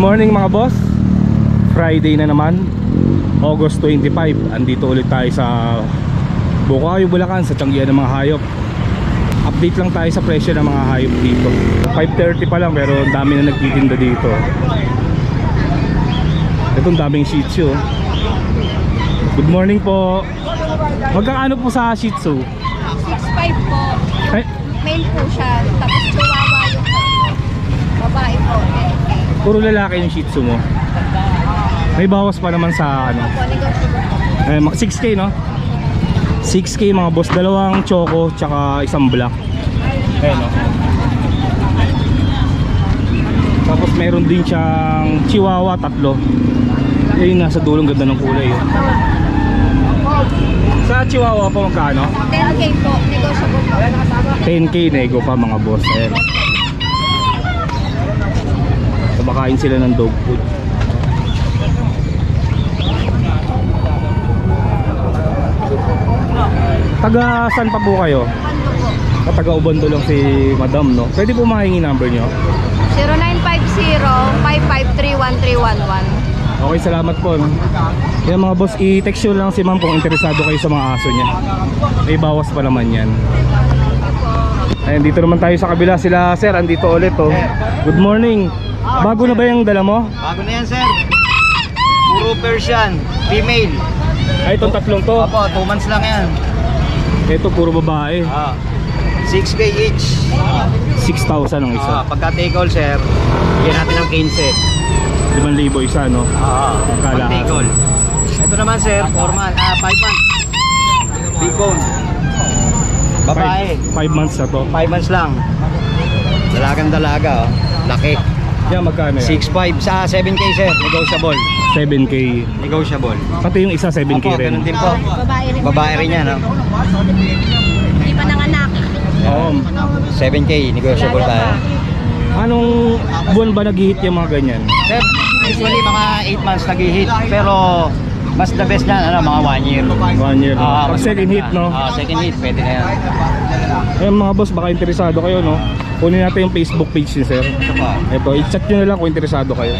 morning mga boss. Friday na naman, August 25. Andito ulit tayo sa Bukayo, Bulacan, sa tiyanggian ng mga hayop. Update lang tayo sa presyo ng mga hayop dito. 5:30 pa lang pero ang dami na nagtitinda dito. Itong daming Shih Tzu. Good morning po. Magkano po sa Shih Tzu? 6'5" po. Ay, Male po siya. Tapos chihuahua yung babae po. puro lalaki yung Shih Tzu mo. May bawas pa naman sa ano. Opo, negotiable po. 6K no? 6K mga boss, dalawang choco tsaka isang black. Ayan no? Tapos meron din siyang chihuahua, 3. Ayun, nasa dulong, ganda ng kulay yun. Sa chihuahua po magkano? 10K po. Negotiable po. 10K nego pa mga boss. Ayan. Kumakain sila ng dog food. Taga saan pa po kayo? Taga Ubando lang si madam no? Pwede po mahingi number nyo? 0950-553-1311. Okay, salamat po no? Yan mga boss, i-text nyo lang si ma'am kung interesado kayo sa mga aso niya. May bawas pa naman yan. Ayan, dito naman tayo sa kabila. Sila sir, andito ulit oh. Good morning. Bago na ba yung dala mo? Bago na yan, sir. Puro Persian, female. Ay, itong tatlong to. Opo, 2 months lang yan. Ito puro babae. 6K each. 6,000 ang isa. Pagka take all, sir, bigyan natin ng 15. 5,000 isa no? Pag take all. Ito naman, sir, 5 months. Big bone. Babae. 5 months na to. 5 months lang. Dalagang dalaga, oh. Laki. Yan, magkano yan? 6.5 sa 7K, sir. Negotiable. 7K. Negotiable. Pati yung isa 7K Opo, rin. ganun din po. Babae rin. Babae rin yan, no? Hindi pa nanganak. Oo. 7K, negotiable tayo. Anong buwan ba nag-hit yung mga ganyan? Sir, usually mga 8 months nag-hit. Pero mas the best niyan, mga 1 year. 1 year. Pag mas second hit, no? Second hit, pwede na yan. Ayun mga boss, baka interesado kayo, no? Kunin natin yung Facebook page ni sir. Ito pa. Ito, i-chat nyo na lang kung interesado kayo.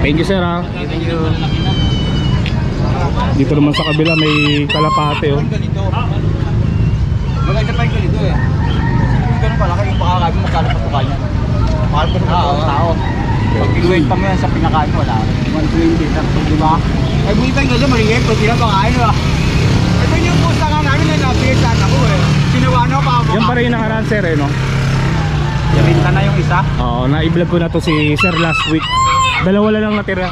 Thank you sir ha. Thank you. Dito naman sa kabila may kalapate oh. Maganda pa yung ganito eh. Yung ganun pala kayo yung pakakain mo, magkano pa tuka niya. Mahal ko ng tao. Pag pinuwait pa mo yan sa pinakain mo, wala. 120 lang, di ba? Eh, buhay tayo ganyan, maligay, pag sila pakain ba? Ito yung pusta nga namin na napigitan ako eh. Sinuwano pa ako. Yan pa rin yung nakaraan sir eh no? Yaminta na yung isa? Oo, na-i-vlog ko na to si sir last week. Dalawa lang natira.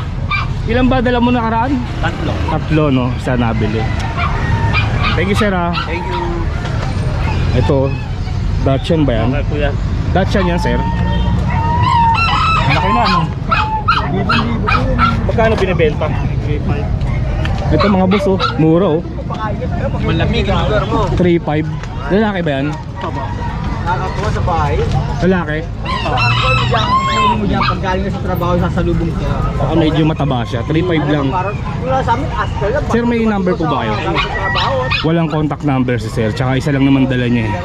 Ilan ba dala mo nakaraan? 3. 3 no, isa nabili. Thank you sir ha. Thank you. Ito, Dachshund ba yan? Kuya. Dachshund yan sir. Laki na no? Magkano binibenta? Ito mga boss oh, mura oh. Malamig ang lugar mo. 3.5. Lalaki ba yan? Nakakatuwa sa bahay. Lalaki? Ang mo dyan, pag galing na sa trabaho, sasalubong siya. Baka medyo mataba siya, 3.5 lang. Wala sa amin, ask lang. Sir, may number po ba kayo? Sa trabaho. Walang contact number si sir, tsaka isa lang naman dala niya eh.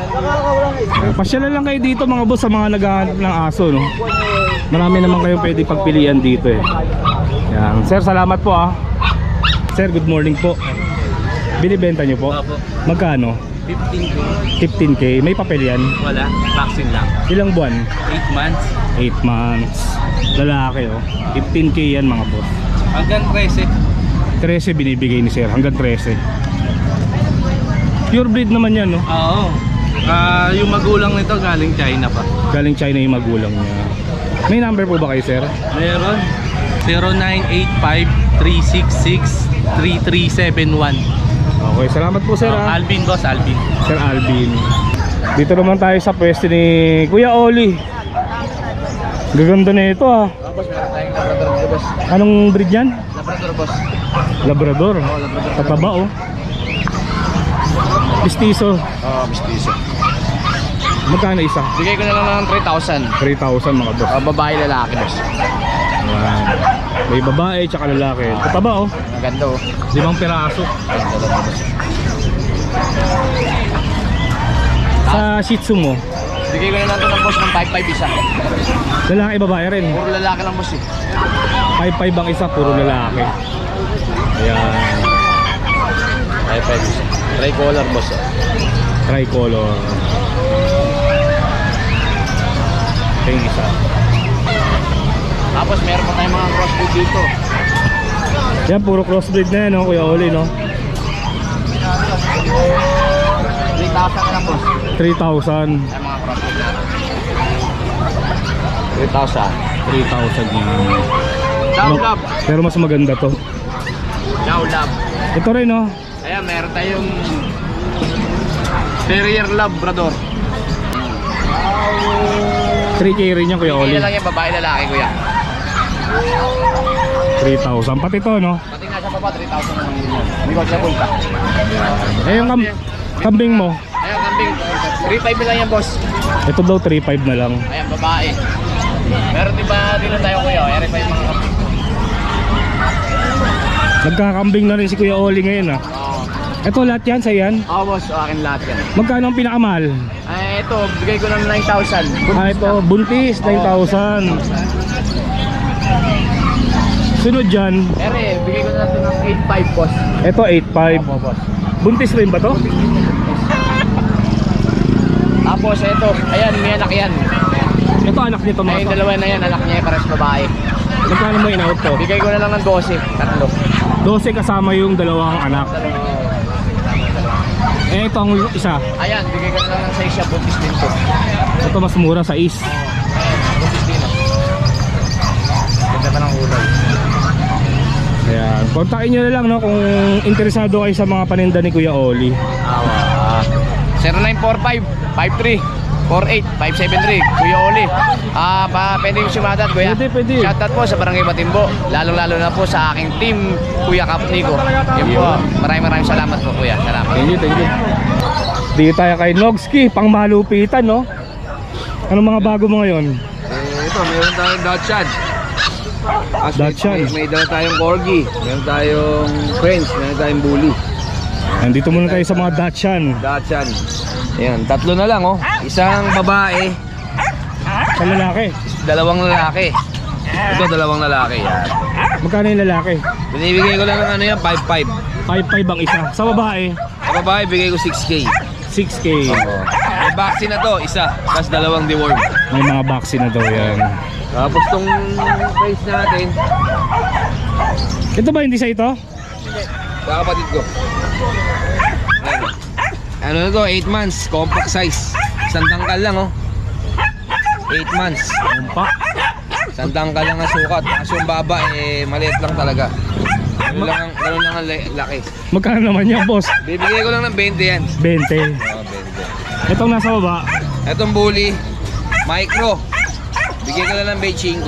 Pasyalan lang kayo dito mga boss sa mga naghahanap ng aso no? Marami naman kayong pwede pagpilian dito eh. Yan. Sir, salamat po ah. Sir, good morning po. Binibenta niyo po? Magkano? 15K. 15K. May papel yan? Wala, vaccine lang. Ilang buwan? 8 months. 8 months. Lalaki oh. 15K yan mga boss. Hanggang 13. 13 binibigay ni sir, hanggang 13. Pure breed naman yan no? Oo. Yung magulang nito galing China pa. Galing China yung magulang niya. May number po ba kayo sir? Meron. 0985-366-3371. Okay, salamat po sir ah. Alvin, boss, Alvin. Sir Alvin. Dito naman tayo sa pwesto ni Kuya Oli. Gaganda na ito ah. Boss, meron tayong Labrador, boss. Anong breed yan? Labrador, boss. Labrador. Tataba oh. Pistiso. Mistiso. Magkano isa? Bigay ko na lang ng 3,000. 3,000 mga boss. Babae, lalaki, boss. Ayan. May babae tsaka lalaki. Tataba oh. Maganda, oh. 5 piraso. Sa Shih Tzu mo, Bigay ko na lang ito ng boss ng 5-5 isa. Lalaki, babae rin. Puro lalaki lang boss eh. 5-5 ang isa, puro lalaki. Ayan. 5-5 isa. Tricolor boss oh. Tricolor. Ito yung isa. Tapos meron pa tayong mga crossbreed dito. Yan, puro crossbreed na yan, no, Kuya Oli, no? 3,000 na lang boss. 3,000. Ay mga crossbreed na. 3,000. 3,000 yan. Chow Ano- Lab. Pero mas maganda to. Chow Lab. Ito rin, no? Ayan, meron tayong Terrier Labrador. 3K rin yan, Kuya Oli. Hindi lang yung babae lalaki kuya. 3,000. Pati to, no? Pati nasa baba 3,000 naman yun. Negotiable pa. Eh, yung kambing mo, Ayan, kambing. 3,500 lang yan boss. ito daw 3,500 na lang. Ayan, babae. Meron din ba dito tayo kuya? Eri pa yung mga kambing. Nagkakambing na rin si Kuya Oli ngayon, ah. Oo. Ito lahat yan, sa yan. Oo boss, akin lahat yan. Magkano ang pinakamahal? Ay, ito, bigay ko ng 9,000. Ah, ito, buntis, 9,000. Sunod dyan, Eri, bigay ko na lang ito ng 8,500 boss. ito 8,500. Opo boss. Buntis rin ba to? Tapos ito, ayan, may anak yan. Ito anak nito Ay, mga yung to. dalawa na yan, anak niya, pares babae. Magkano mo in-out to? Bigay ko na lang ng 12, tatlo. 12 kasama yung dalawang anak. Eh, ito ang isa. Ayan, bigay ko na lang ng 6 siya, buntis din to. Ito mas mura sa is. Buntis din oh. Ganda pa ng kulay. Ayan, kontakin nyo na lang, no, kung interesado kayo sa mga paninda ni Kuya Oli. Awa. 0945-53-48-573 Kuya Oli. Pwede yung sumadat kuya. Pwede. Shoutout po sa Barangay Matimbo. Lalong-lalo na po sa aking team Kuya Kap Nico. Yun po. Maraming salamat po kuya. Salamat. Thank you. Dito tayo kay Nogski, pang malupitan, no? Anong mga bago mo ngayon? Ito, meron tayong Dachshund. Dachshund. May dala tayong Corgi. Meron tayong French. Meron tayong Bully. Nandito muna tayo sa mga Dachshund. Dachshund. Ayan, tatlo na lang oh. Isang babae, Sa lalaki. dalawang lalaki. Ito dalawang lalaki yan. Magkano yung lalaki? Binibigay ko lang ng ano yan, 5-5. 5,500 ang isa. Sa babae, Sa babae, bigay ko 6K. 6K. May vaccine na to, isa. Tapos dalawang deworm. May mga vaccine na daw yan. Tapos tong price natin, Ito ba hindi sa ito? sa kapatid ko. Ayan. Ano na to, 8 months, compact size. Isang tangkal lang oh. 8 months. Umpa. Isang tangkal lang ang sukat. Tapos yung baba, maliit lang talaga. Ganun lang ang laki. Magkano naman yan, boss? Bibigay ko lang ng 20 yan. 20. Oh, 20. Itong nasa baba, Etong bully, micro. Bigay ko na lang 25.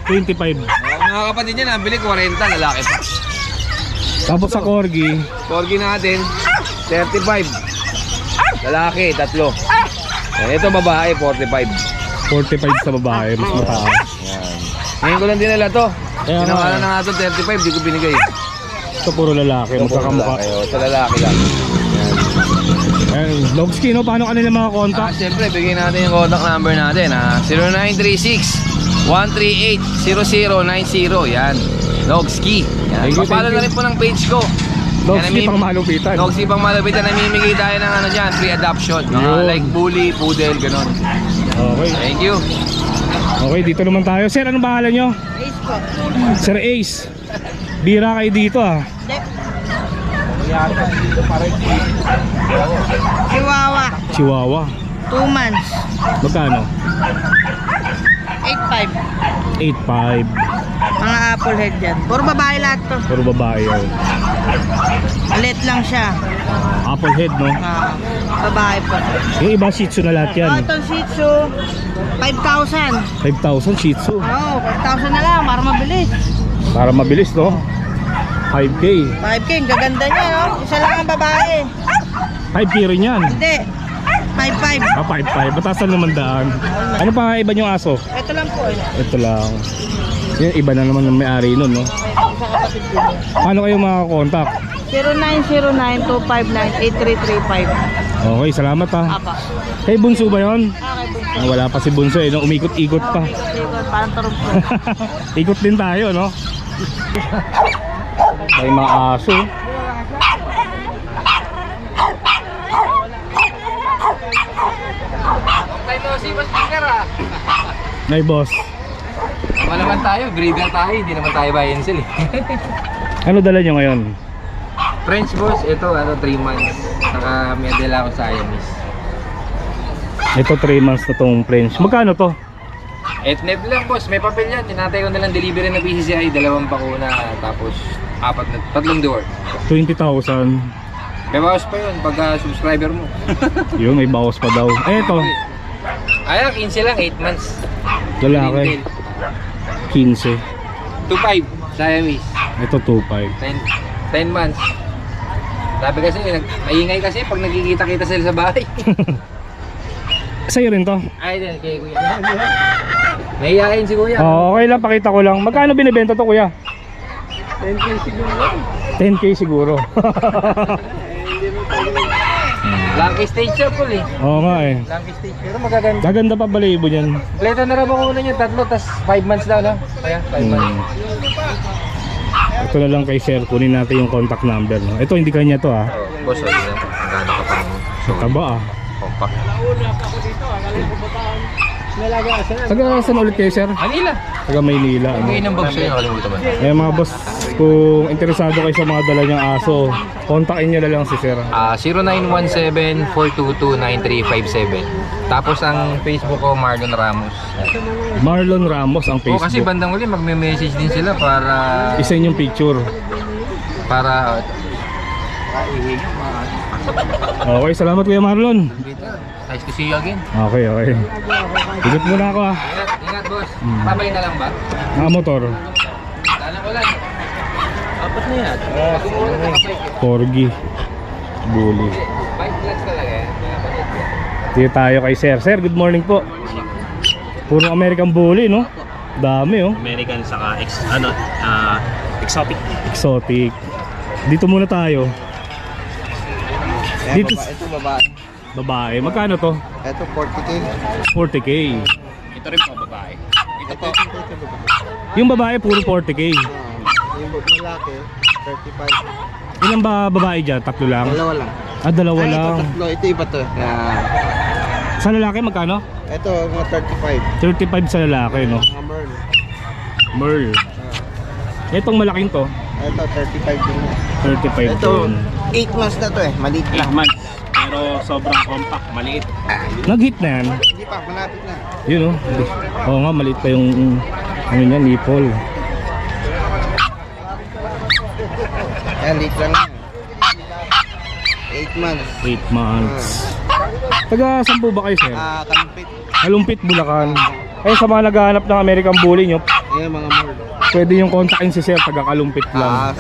25. Mga kapatid niya, nabili 40, lalaki pa. Tapos sa Corgi, Corgi natin, 35. Lalaki, tatlo. Ito babae, 45. 45 sa babae, mas mataas. Yan. Ngayon ko lang dinala to. Kaya nga, Pinakalan na nga to, 35, di ko binigay. ito puro lalaki, magkakamukha. Lalaki, oh, sa lalaki lang. Ayun, Nogski, no? Paano kanila mga contact? Siyempre, bigyan natin yung contact number natin. 0936-138-0090. Yan. Nogski. Yan. Thank you, Papalo thank na you. rin po ng page ko. Nogski pang malupitan. Nogski pang malupitan. Namimigay tayo ng ano dyan, free adoption. Yun. Like bully, poodle, ganon. Okay. Thank you. Okay, dito naman tayo. Sir, anong pangalan nyo? Ace po. Sir Ace. Bira kayo dito, ah. Chihuahua. Chihuahua. 2 months. Magkano? 8,500. 8,500. Mga apple head yan. Puro babae lahat to. Puro babae yun. Maliit lang siya. Apple head, no? Babae po. Yung iba Shih Tzu na lahat yan. Itong Shih Tzu, 5,000. 5,000 Shih Tzu. Oo, 5,000 na lang para mabilis. Para mabilis, no? 5K. 5K, ang gaganda niya, no? Isa lang ang babae. 5K rin yan. Hindi. 5,500. Ah, 5,500. Batasan naman daan. Ano pa iba yung aso? Ito lang po. Ito lang. Yung iba na naman ng may-ari nun, no? Isa kapatid ko. Paano kayo makakontakt? Okay, salamat ha. Apa. Kay Bunso ba yun? Okay, bunso. Wala pa si Bunso eh, no? Umikot-ikot pa. Ikot, parang turumpo. Ikot din tayo, no? May mga aso. Tayo to si Boss Pinger ah. May boss. Tama naman tayo, breeder tayo, hindi naman tayo buy and sell eh. Ano dala nyo ngayon? French boss, ito 3 months. Saka may dala ako sa Siamese. Ito 3 months na tong French. Magkano to? Etneb lang boss, may papel yan. Tinatay ko na lang delivery na PCCI, 2 bakuna, tapos 3 door. 20,000. May bawas pa yun pagka subscriber mo. Yun, may bawas pa daw. Eh, ito. Ayan, 15 lang, 8 months. Lalaki. 15. 2.5 Siamese. Ito 2.5. 10 months. Sabi kasi, maingay kasi pag nagkikita-kita sila sa bahay. Sa'yo rin to? Ay, din, kay kuya. Nahiyain si kuya. Okay lang, pakita ko lang. Magkano binibenta to, kuya? 10K siguro lang. 10K siguro. Lucky stage siya po eh. Oo nga eh. Lucky stage. Pero magaganda. Gaganda pa balibo niyan. Leto na rin ako una niya, 3, tas 5 months daw na. Kaya, 5 months. Ito na lang kay Sir, kunin natin yung contact number. No? Ito hindi kanya to ah. Boss, sorry na po. Ang gano'n ka pang Taba ah. compact. Taga saan ulit kayo, Sir? Manila. Taga Maynila. Ang Ano? inang bag sa'yo, nakalimutan mo. Eh mga boss, kung interesado kayo sa mga dala niyang aso, kontakin niyo na lang si Sir. 0917-422-9357. Tapos ang Facebook ko, Marlon Ramos. Marlon Ramos ang O kasi Facebook. bandang uli, magme-message din sila para... Isa yung picture. Para... Okay, salamat Kuya Marlon. Nice to see you again. Okay, okay. Ikot muna ako ah. Ingat, ingat boss. Babay na lang ba? Mga motor. Dala ko lang. Apat na yan. Corgi. Bully. Bike clutch talaga yan. Dito tayo kay Sir. Sir, good morning po. Puro American Bully, no? Dami, oh. American saka exotic. Exotic. Dito muna tayo. Dito. Ito babae. Babae. Magkano to? Ito 40K. 40K. Ito rin po babae. Ito po. Yung babae, puro 40K. Yung lalaki 35. Ilan ba babae dyan? Tatlo lang? Dalawa lang. Ah, dalawa Ay, ito lang. tatlo. Ito iba to. Sa lalaki, magkano? Ito mga 35 35. sa lalaki, no? Mga Merl. Merl. Itong malaking to, Ito 35 din. 35 Ito din. 8 months na to eh. Maliit 8 lang. months. Pero sobrang compact, maliit. Nag-hit na yan. Hindi pa, malapit na. Yun, oh. Oo nga, maliit pa yung ano niya, nipple. Ayan, late lang yan. 8 months. 8 months. Taga saan po ba kayo, Sir? Kalumpit. Kalumpit, Bulacan. Eh, sa mga naghahanap ng American Bully nyo, Ayan mga Merl. pwede yung kontakin si Sir, taga Kalumpit lang.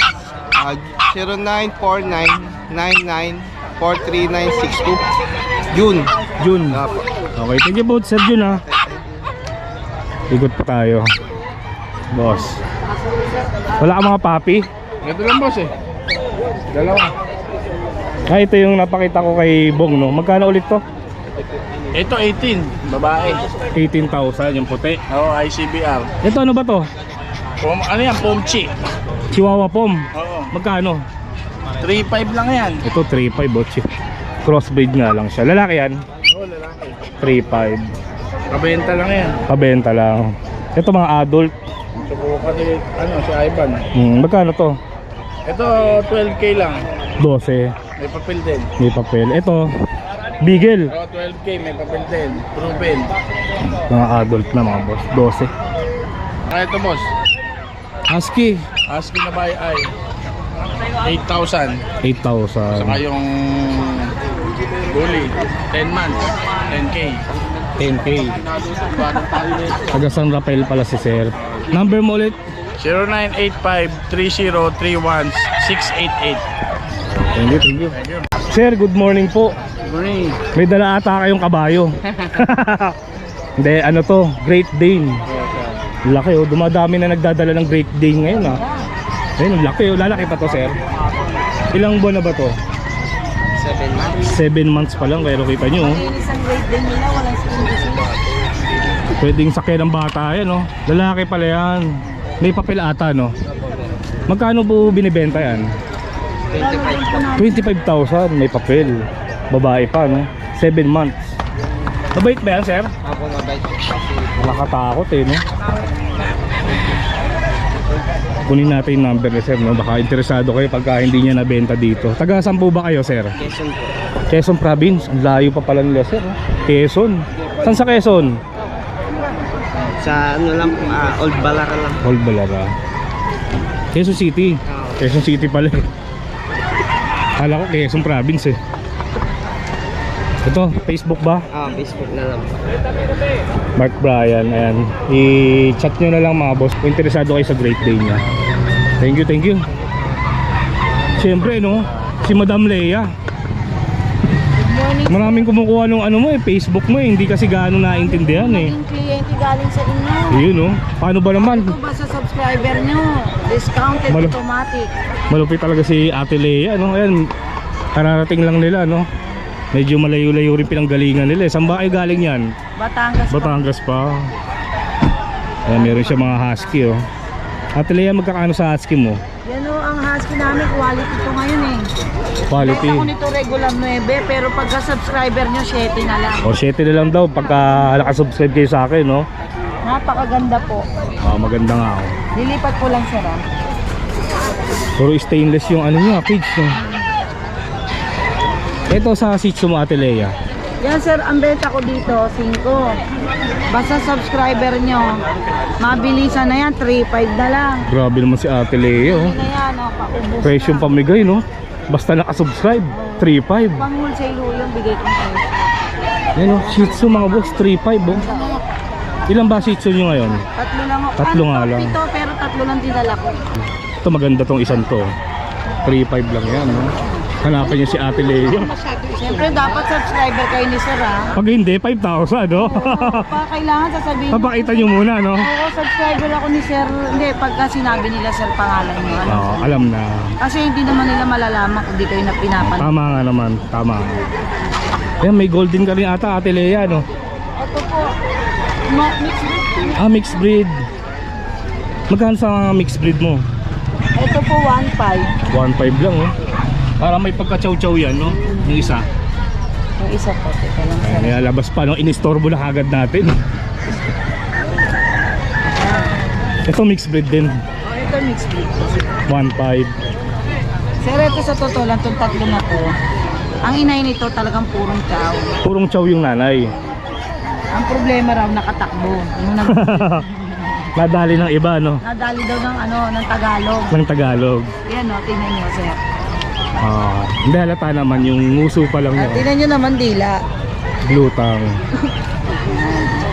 0949-99-43962. June. Jun. Apo. Okay, thank you po, Sir Jun ha. Ikot pa tayo. Boss. Wala ka mga papi? Ito lang boss eh. Dalawa. Ah, ito yung napakita ko kay Bong, no? Magkano ulit to? Ito 18, babae. 18,000 yung puti. Oo, ICBR. Ito ano ba to? Ano yan, Pomchi. Chihuahua Pom. Oo. Magkano? 3.5 lang yan. Ito 3.5 botchi. Crossbreed nga lang siya. Lalaki yan? Oo, lalaki. 3.5. Kabenta lang yan. Pabenta lang. Ito mga adult. Subukan ni, si Ivan. Magkano to? Ito 12K lang. 12. May papel din. May papel. Ito, Beagle. Oo, 12K, may papel din. Proven. Mga adult na mga boss. 12. Ito boss. Husky. Asking na by ay 8,000. 8,000. Saka yung bully 10 months 10K. 10K. Taga San Rafael pala si Sir. Number mo ulit? 0985-3031-688. Thank you, thank you. Sir, good morning po. Green. May dala ata kayong kabayo. Hindi, ano to? Great Dane. Laki oh, dumadami na nagdadala ng Great Dane ngayon ah. Ayun, laki oh, lalaki pa to, sir. Ilang buwan na ba to? 7 months. 7 months pa lang, pero kita nyo, oh. Malinis ang weight din nila, walang skin disease. Pwedeng sakyan ng bata yan, oh. Lalaki pala yan. May papel ata, no? Magkano po binibenta yan? 25,000, may papel. Babae pa, no? 7 months. Mabait ba yan, sir? Ako mabait. Nakakatakot eh, no? Kunin natin yung number ni sir, no? Baka interesado kayo pagka hindi niya nabenta dito. Taga saan po ba kayo, sir? Quezon po. Quezon Province. Ang layo pa pala nila, sir, no? Quezon. Saan sa Quezon? Sa ano lang po, Old Balara lang. Old Balara. Quezon City. Quezon City pala eh. Kala ko Quezon Province eh. Ito, Facebook ba? Facebook na lang po. Mark Bryan, ayan. I-chat nyo na lang mga boss kung interesado kayo sa Great Day niya. Thank you, thank you. Siyempre, no? Si Madam Leia. Maraming kumukuha ng ano mo eh, Facebook mo eh. Hindi kasi gaano naintindihan eh. Yung kliyente galing sa inyo. Yun, no? Paano ba naman? Ito ba sa subscriber nyo? Discounted Malo- automatic. Malupit talaga si Ate Leia, no? Ayan, kararating lang nila, no? Medyo malayo-layo rin pinanggalingan nila eh. Saan ba kayo galing yan? Batangas. Batangas pa. Ayan, meron siya mga husky, oh. Ate Leia, magkakaano sa husky mo? Yan o, ang husky namin, quality ito ngayon eh. Quality. Benta ko nito regular 9, pero pagka subscriber nyo, 7 na lang. O 7 na lang daw pagka nakasubscribe kayo sa akin, no? Napakaganda po. Maganda nga, oh. Lilipat ko lang sir ah. Puro stainless yung ano niya, page, no? Ito sa Shih Tzu mo, Ate Leia. Yan sir, ang benta ko dito, 5. Basta subscriber nyo, mabilisan na yan, 3.5 na lang. Grabe naman si Ate Leia, oh. Hindi na yan, oh, paubos Presyong na. pamigay, no? Basta nakasubscribe, 3.5. Pang-wholesale ho yung bigay kong price. Yan, oh, Shih Tzu mga boss, 3.5, oh. Ilan ba Shih Tzu nyo ngayon? 3 lang ho. Tatlo nga lang. Ito, pero 3 lang dinala ko. Ito maganda tong isang to. 3.5 lang yan, no? Hanapin niyo si Ate Leia. Siyempre, dapat subscriber kayo ni sir ah. Pag hindi, 5,000, no? Pa, kailangan sasabihin. Papakita nyo muna, no? Oo, subscriber ako ni sir. Hindi, pagka sinabi nila sir pangalan nyo. Ano? Oo, alam na. Kasi hindi naman nila malalaman kung di kayo na pinapan. Tama nga naman, tama. Ayan, may golden ka rin ata, Ate Leia, no? Ito po, mixed breed. Mixed breed. Magkano sa mixed breed mo? Ito po 1.5. 1.5 lang, oh. Para may pagka-chow-chow yan, no? Yung isa. Yung isa po, teka lang sir. Ayan, nilalabas pa, no? Inistorbo na kagad natin. Ito mixed breed din. Ito mixed breed. 1.5. Sir, ito sa totoo lang, itong tatlo na to. Ang inay nito talagang purong chow. Purong chow yung nanay. Ang problema raw, nakatakbo. Yung Nadali ng iba, no? nadali daw ng, ng Tagalog. Ng Tagalog. Yan o, tingnan nyo sir. Hindi halata naman yung nguso pa lang At niya. tingnan nyo naman dila. Blue tongue.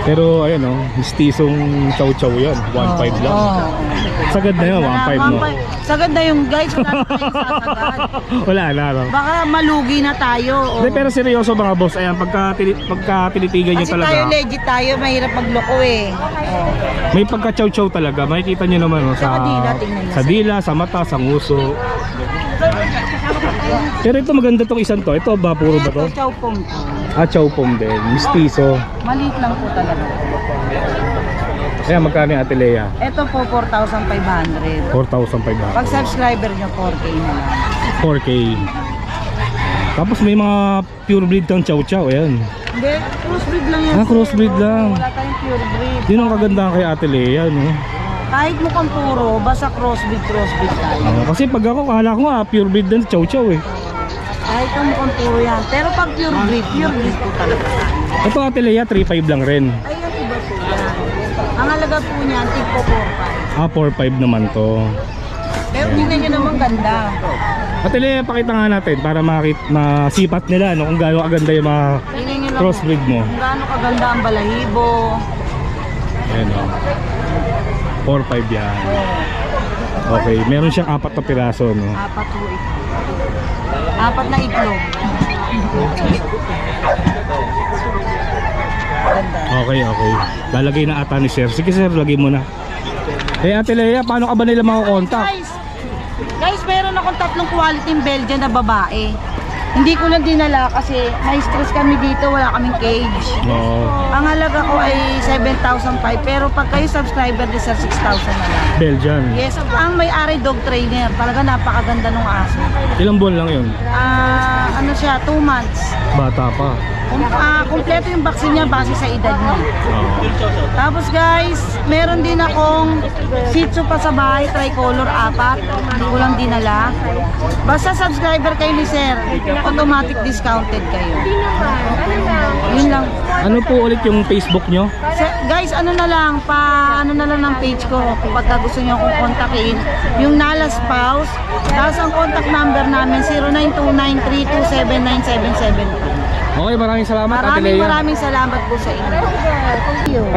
Pero ayan, oh, mistisong chow-chow yan. 1.5 lang. Oo. Sagad na yun, 1.5 no? Sagad na yung guys, wala na tayong sasagad. Wala na, no? Baka malugi na tayo. Hindi, pero seryoso mga boss, ayan, pagka tinitigan nyo Kasi talaga, tayo legit tayo, mahirap magloko eh. Oh. may pagka-chow-chow talaga. Makikita nyo naman, no, Sa dila, tingnan nyo. sa dila, sa mata, sa nguso. Pero ito maganda tong isang to. Ito ba, puro ba to? Ito, chow pong to. Chow pom din, mistiso. Maliit lang po talaga. Ayan, magkano yung Ate Leia? Ito po, 4,500. 4,500. Pag subscriber nyo, 4K na lang. 4K. Tapos may mga pure breed kang chow-chow, ayan. Hindi, crossbreed lang yan. Crossbreed lang. Wala tayong pure breed. Yun ang kagandahan kay Ate Leia, no? Kahit mukhang puro, basta crossbreed tayo. Kasi pag ako, kala ko nga, pure breed din chow-chow eh. Kahit ang mukhang puro yan. Pero pag pure breed po talaga tayo. Ito Ate Leia, 3.5 lang rin. Ayun, iba po yan. Ang halaga po niyan, tipo 4.5. 4.5 naman to. Pero tingnan nyo naman ganda. Ate Leia, pakita nga natin para masipat nila, no? Kung gaano kaganda yung mga Tingnan nyo lang crossbreed mo. kung gaano kaganda ang balahibo. Ayan, o. 4.5 yan. Okay, meron siyang 4 na piraso, no? 4 po ito. 4 na itlog. Ganda. Okay. Lalagay na ata ni Sir. Sige Sir, lagay mo na. Ate Leia, paano ka ba nila makukontak? Guys, meron akong 3 quality Belgian na babae. Hindi ko lang dinala kasi may stress kami dito, wala kaming cage. Oo. Ang halaga ko ay 7,500 pero pag kayo subscriber di sa 6,000 na lang. Belgian. Yes, ang may-ari dog trainer. Talaga napakaganda ng aso. Ilang buwan lang yun? Ano siya, 2 months. Bata pa. Kompleto yung vaccine niya base sa edad niya. Oo. Tapos guys, meron din akong Shih Tzu pa sa bahay, tricolor 4. Hindi ko lang dinala. Basta subscriber kayo ni Sir, automatic discounted kayo. Yun lang. Ano po ulit yung Facebook nyo? Guys, ano na lang ng page ko kapag gusto niyo akong kontakin. Yung Nala Spouse, tapos ang contact number namin 0929327977. Okay, maraming salamat Ate Lea. Maraming salamat po sa inyo.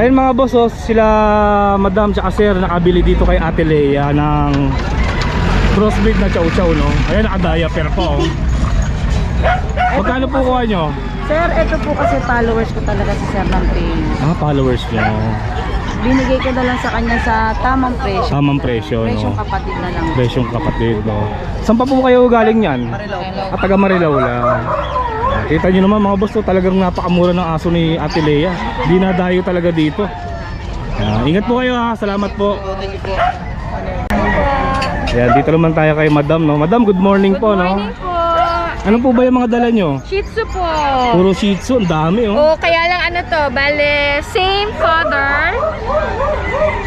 Ayun mga boss, oh, sila Madam tsaka Sir nakabili dito kay Ate Lea ng crossbreed na chow chow, no? Ayun, naka-diaper pa, oh. Magkano po kuha nyo? Sir, ito po kasi followers ko talaga si Sir ng page. Followers nyo. Binigay ko na lang sa kanya sa tamang presyo. Tamang presyo, Presyong no? kapatid na lang. Presyong kapatid, no? Saan pa po kayo galing yan? At taga Marilao lang. Kita nyo naman mga boss, to, talagang napakamura ng aso ni Ate Lea. Di na dayo talaga dito. Ingat po kayo ha, salamat po. Yan, dito naman tayo kay Madam, no? Madam, good morning po, no? Good morning po. Ano po ba yung mga dala nyo? Shih Tzu po. Puro Shih Tzu, ang dami, oh. O, kaya lang ano to, bale, same father,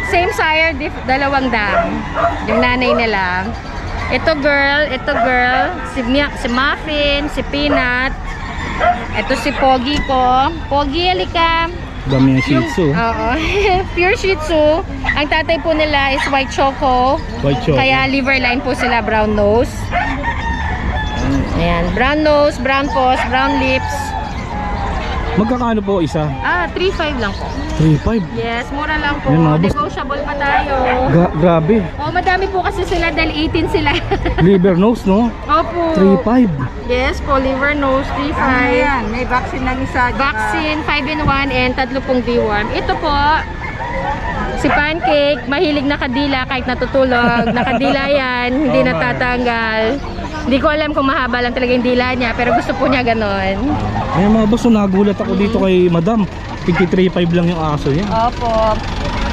same sire, dalawang dam. Yung nanay nila. Ito girl, si Muffin, si Peanut. Ito si Pogi ko. Pogi, halika. Dami yung Shih Tzu. Oo. Pure Shih Tzu. Ang tatay po nila is white choco. White choco. Kaya liver line po sila, brown nose. Ayan, brown nose, brown paws, brown lips. Magkakano po isa? 3.5 lang po. 3.5. Yes, mura lang po. Yan, mga boss. Negotiable pa tayo. Grabe. Oh, madami po kasi sila dahil 18 sila. Liver nose, no? Opo. 3.5. Yes po, liver nose, 3.5. Ayan, may vaccine lang isa. Vaccine, 5-in-1 and 3 pong deworm. Ito po, si Pancake, mahilig nakadila kahit natutulog. Nakadila yan, hindi natatanggal. Hindi ko alam kung mahaba lang talaga yung dila niya, pero gusto po niya ganon. Ay mga boss, nagulat ako dito kay Madam. 53.5 lang yung aso niya. Opo.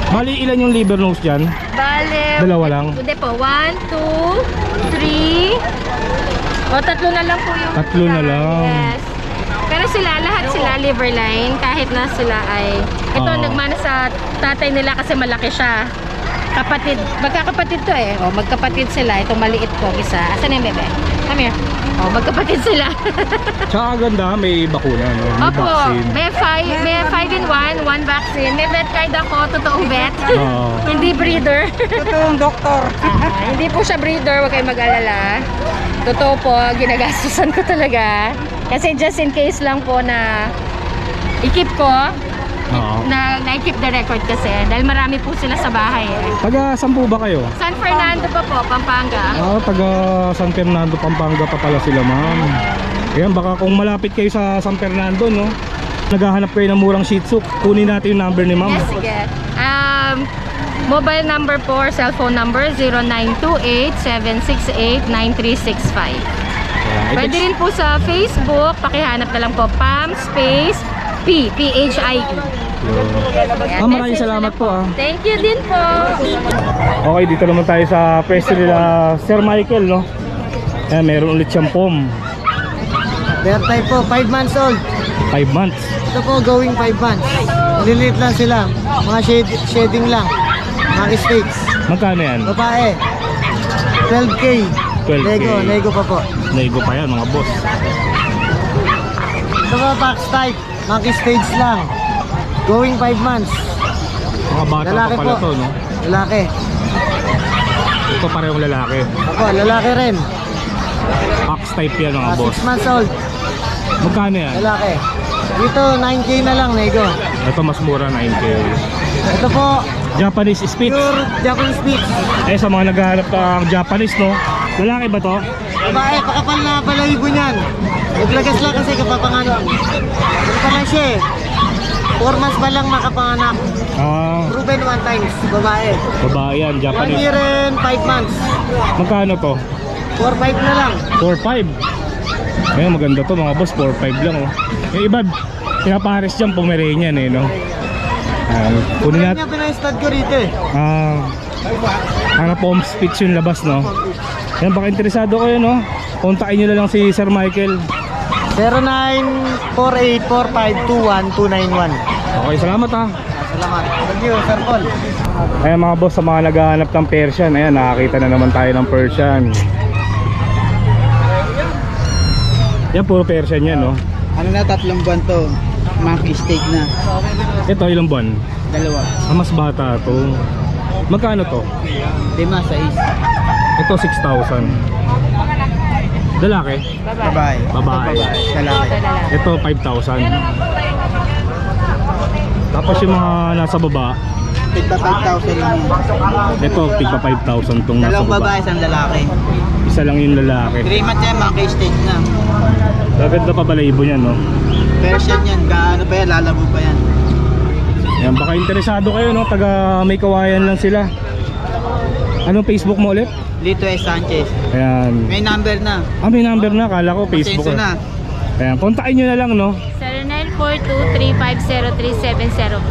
Bali, ilan yung liver nose dyan? Bale, Dalawa lang? Hindi po, 1, 2, 3. O, 3 na lang po yung 3 na lang. Yes. Pero sila, lahat sila liver line, kahit na sila ay ito, Oo. nagmana sa tatay nila kasi malaki siya. Kapatid, magkakapatid to eh. O, magkapatid sila. Itong maliit ko, isa. Asan na yung bebe? Come here. O, magkapatid sila. Tsaka ganda, may bakuna, no? May Opo, vaccine. may 5-in-1, 1 vaccine. May vet card ako, totoong vet. Oo. Hindi breeder. Totoong doktor. Hindi po siya breeder, huwag kayong mag-alala. Totoo po, ginagastusan ko talaga. Kasi just in case lang po na i-keep ko, Oo. na-keep the record kasi. Dahil marami po sila sa bahay eh. Taga saan po ba kayo? San Fernando pa po, Pampanga. Taga San Fernando, Pampanga pa pala sila, ma'am. Ayan, baka kung malapit kayo sa San Fernando, no? Naghahanap kayo ng murang Shih Tzu, kunin natin yung number ni ma'am. Yes, sige. Mobile number po or cellphone number 0928-768-9365. Ayan, Pwede rin po sa Facebook, pakihanap na lang po Pam Space P, P-H-I-E. Maraming salamat po, ah. Thank you din po. Okay, dito naman tayo sa pwesto nila Sir Michael, no? Ayan, meron ulit siyang pom. Bear type po, 5 months old. 5 months. Ito po, going 5 months. Maliliit lang sila. Mga shading lang. Mga steaks. Magkano yan? Babae. 12K. 12K. Nego pa po. Naigo pa yan, mga boss. Ito po, box type. Monkey stage lang. Going 5 months. Mga bata Lalaki pa pala po. to, no? Lalaki. Ito parehong lalaki. Opo, lalaki rin. Fox type yan, mga boss. 6 months old. Magkano yan? Lalaki. Dito, 9K na lang, nego. Ito mas mura, 9K. Ito po, Japanese Spitz. pure Japanese Spitz. Sa mga naghahanap ng Japanese, no? Lalaki ba to? Babae, pakapal na balahibo niyan. Naglagas lang kasi kapapanganak. Ano pa lang siya eh. 4 months pa lang makapanganak. Proven 1 times, babae. Babae yan, 1 Japanese. year and 5 months. Magkano to? 4-5 na lang. 4-5. Ayun, maganda to mga boss, 4.5 lang oh. Yung iba, pinapares dyan, Pomeranian eh, no? Kunin Kaya natin. nga pinay-stud ko rito eh. Para pom speech yung labas, no? Yan, baka interesado kayo, no? Kontakin nyo na lang si Sir Michael. 0948452191. Okay, salamat ha. Salamat. Thank you, Sir Paul. Ayan mga boss, sa mga naghahanap ng Persian, ayan, nakakita na naman tayo ng Persian. Yan, puro Persian yan, no? Ano na, 3 buwan to. Monkey steak na. Ito, ilang buwan? 2. Mas bata to. Magkano to? 5, 6. Ito, 6,000. Lalaki? Babae. Babae. Lalaki. Ito, 5,000. Tapos yung mga nasa baba, Tigpa 5,000 lang yan. ito, tigpa 5,000 tong nasa Dalawang babae, baba. isang lalaki. Isa lang yung lalaki. 3 months yan, monkey steak na. Gaganda pa balayibo niyan, no? Persian yan, gaano pa yan, lalabo pa yan. Yan, baka interesado kayo, no? Taga may kawayan lang sila. Anong Facebook mo ulit? Lito S. Sanchez. Ayan. May number na. May number na. Kala ko Facebook. Pasenso na. Ayan, kontakin nyo na lang, no? 0942-350-3705.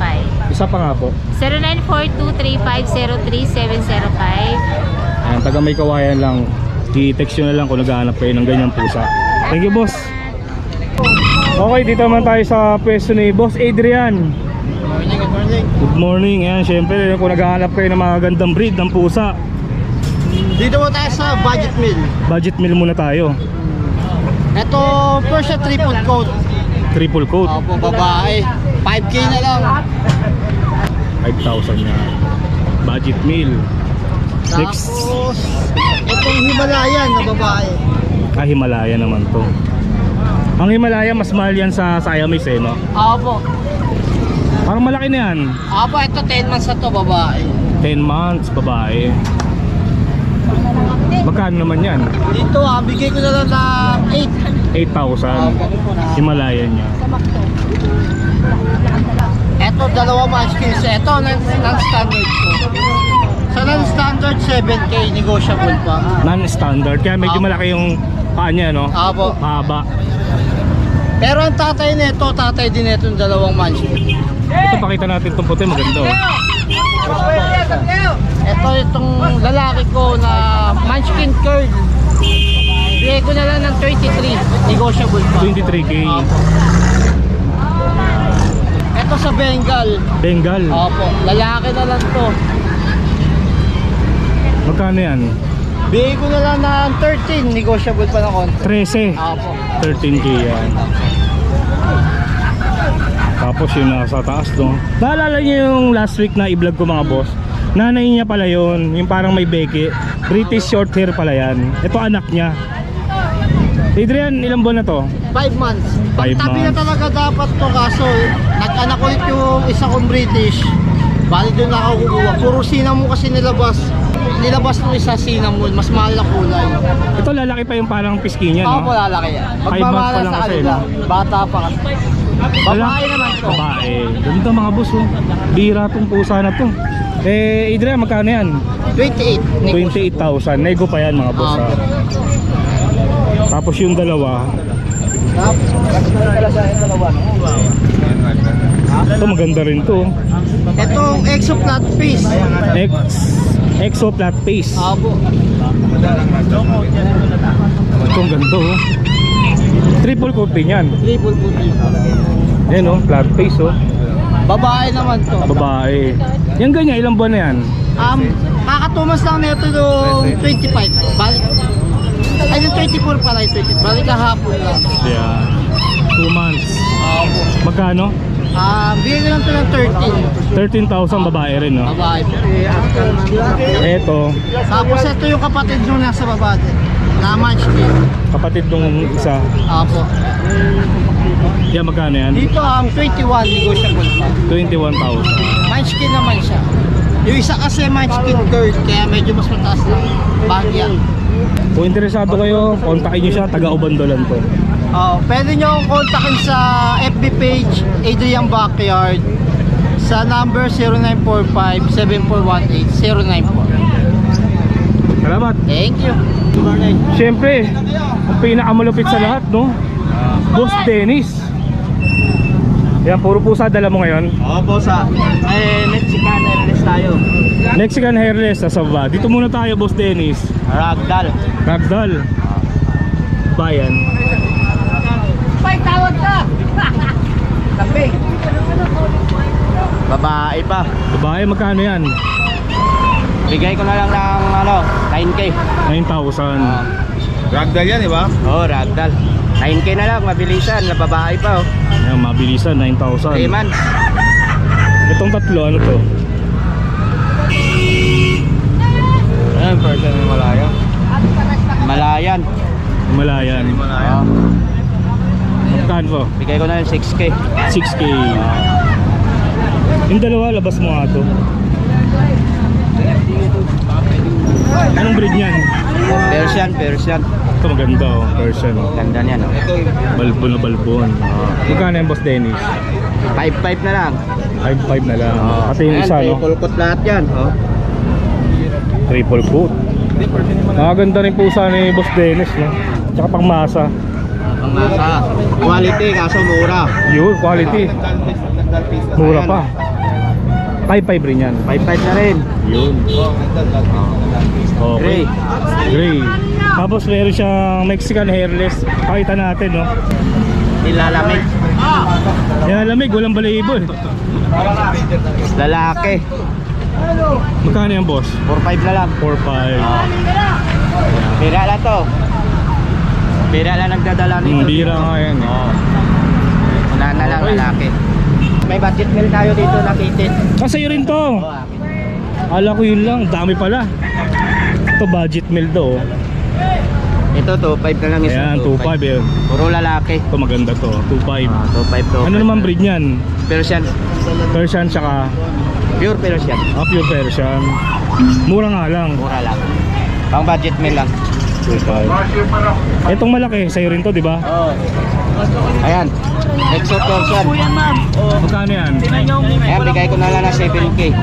Isa pa nga po. 0942-350-3705. Ayan, taga may kawayan lang. I-text nyo na lang kung naghahanap kayo ng ganyang pusa. Thank you, boss. Okay, dito naman tayo sa pwesto ni Boss Adrian. Morning, good morning. Good morning. Ayan, syempre kung naghahanap kayo ng mga gandang breed ng pusa, Dito mo tayo sa budget meal. budget meal muna tayo. Ito, Persian triple coat. Triple coat. Opo, babae. 5K na lang. 5,000 na. Budget meal. Next. Tapos, itong Himalayan na babae. Himalaya naman to. Ang Himalaya mas mahal yan sa Siamese eh, no? Opo. Parang malaki na yan. Opo, ito 10 months na to, babae. 10 months, babae. Magkano naman yan? Dito, bigay ko na lang ng 8. 8,000. Himalayan niya. Ito, 2 munchkins. Ito, non-standard ko. Sa non-standard, 7K, negotiable pa. Non-standard. Kaya medyo malaki yung paa niya, no? Opo. Haba. Pero ang tatay nito, tatay din ito ng 2 munchkins. Ito, pakita natin itong puti. Maganda, oh. Ito itong lalaki ko na munchkin curl. Bigay ko na lang ng 33, negotiable pa. 23K. Opo. Ito sa Bengal. Bengal. Opo, lalaki na lang to. Magkano yan? Bigay ko na lang ng 13, negotiable pa ng konti. 13. Opo. 13K yan. Tapos yung nasa taas, no? Naalala niyo yung last week na i-vlog ko, mga boss? Nanay niya pala yun, yung parang may beke. British short hair pala yan. Ito anak niya. Adrian, ilang buwan na to? 5 months. 5 Pagtabi na months. talaga dapat to, kaso nag-anak ulit yung isa kong British. Bali doon ako kukuha. Puro cinnamon kasi nilabas. Nilabas nung isa cinnamon, mas mahal na kulay. Ito lalaki pa yung parang pisky niya, Ako no? lalaki yan. 5 months pa Magmamahal lang sa kasi, kanila. no? Bata pa kasi. Babae naman to. Babae. Ganda mga boss, oh. Bira tong pusa na to. Adrian, magkano yan? 28. 28,000. Nego pa yan, mga boss, ha? Tapos yung dalawa, ito maganda rin to. Itong exo flat face. Exo flat face. Abo. Itong ganito, oh. Triple coat din yan. Triple puti. Yan, oh, flat face, oh. Babae naman to. Babae. Yan ganyan, ilang buwan na yan? Kakatumas lang nito yung 25. Balik. Ay, yung 24 pala yung 25. Balik kahapon lang. Yan. 2 months. Abo. Magkano? Bigyan ko lang ito ng 13,000 babae rin, no? 13. Babae po. Eto, Tapos ito yung kapatid nung nasa baba din. Na munchkin. kapatid nung isa. Apo. Yan, magkano yan? Dito 21 negotiable pa. 21,000. Munchkin naman siya. Yung isa kasi munchkin curd, kaya medyo mas mataas lang. Bagya. Kung interesado kayo, kontakin nyo siya, taga Ubandolan to. Pwede nyo akong kontakin sa FB page, Adrian Backyard. Sa number 0945-7418-094. Salamat! Thank you. Good morning. Siyempre, Ang pinakamalupit sa lahat, no? Boss Dennis. Yan, puro pusa dala mo ngayon. Opo, Mexican airless tayo. Mexican hairless sa baba. Dito muna tayo, Boss Dennis. Ragdoll. Ragdoll. Bayan. Babae pa. Babae, magkano yan? Bigay ko na lang ng 9K. 9,000. Ragdoll yan, di ba? Oo, ragdoll. 9K na lang, mabilisan. Na babae pa, oh. Ayan, mabilisan, 9,000. Rayman. Itong tatlo, ano to? Ayan, person ng Malayan. Malayan. Malayan. Oo. Magkano po? Bigay ko na yung 6K. 6K. Yung dalawa, labas mo nga to. Anong breed niyan? Persian. Ito maganda, oh. Persian. Ganda niyan, oh. Balbon na balbon. Magkano yung Boss Dennis? 5-5 na lang. 5,500 na lang. Pati yung isa, no? Triple coat lahat yan, oh. Triple coat. Nakaganda rin pusa ni Boss Dennis, no? Tsaka pang masa. Ang nasa quality, kaso mura. Yun, quality. Mura pa. 5,500 rin yan. 5-5 na rin. Yun. Okay. Gray. Gray. Tapos meron siyang Mexican hairless. Pakita natin, no? Nilalamig. Yan, lamig, walang balahibo. Lalaki. Magkano yan, boss? 4-5 na lang. 4,500. Bira lang to. Bira lang nagdadala nito. Bira nga yan. Oo. Una na lang, Okay. lalaki. May budget meal tayo dito nakitin. Sa'yo rin to. Oo, akin. Ala ko yun lang, dami pala. Ito budget meal to. Oh. Ito, 2-5 na lang isa. Ayan, 2,500 yun. Puro lalaki. Ito maganda to, 2,500. 2-5 to. Ano naman breed niyan? Persian. Persian tsaka Pure Persian. pure Persian. Mura nga lang. Mura lang. Pang budget meal lang. 2,500. Itong malaki, sa'yo rin to, di ba? Oo. Ayan. Exo Persian. Magkano yan? Ayan, bigay ko na lang na 7K.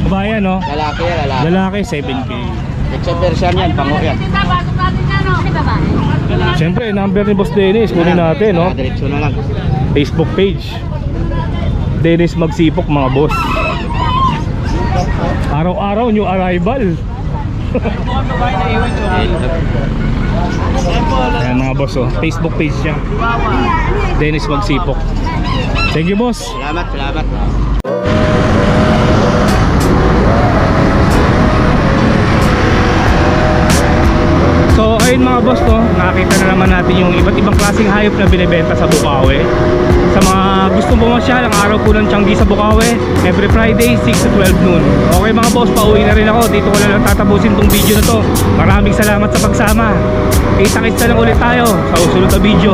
Babae, no? Lalaki yan, lalaki. Lalaki, 7K. Exo Persian yan, pango yan. Siyempre, number ni Boss Dennis, kunin natin, no? Diretso na lang. Facebook page. Dennis Magsipok, mga boss. Araw-araw, new arrival. Ayan mga boss, oh. Facebook page niya. Dennis Magsipok. Thank you, boss. Salamat, salamat. So ayun mga boss, no, nakita na naman natin yung iba't ibang klaseng hayop na binibenta sa Bukawi. Sa mga gustong pumasyal, ang araw po ng Tianggi sa Bukawi, every Friday 6 to 12 noon. Okay mga boss, pauwi na rin ako. Dito ko na lang tatapusin tong video na to. Maraming salamat sa pagsama. Kita-kits na lang ulit tayo sa susunod na video.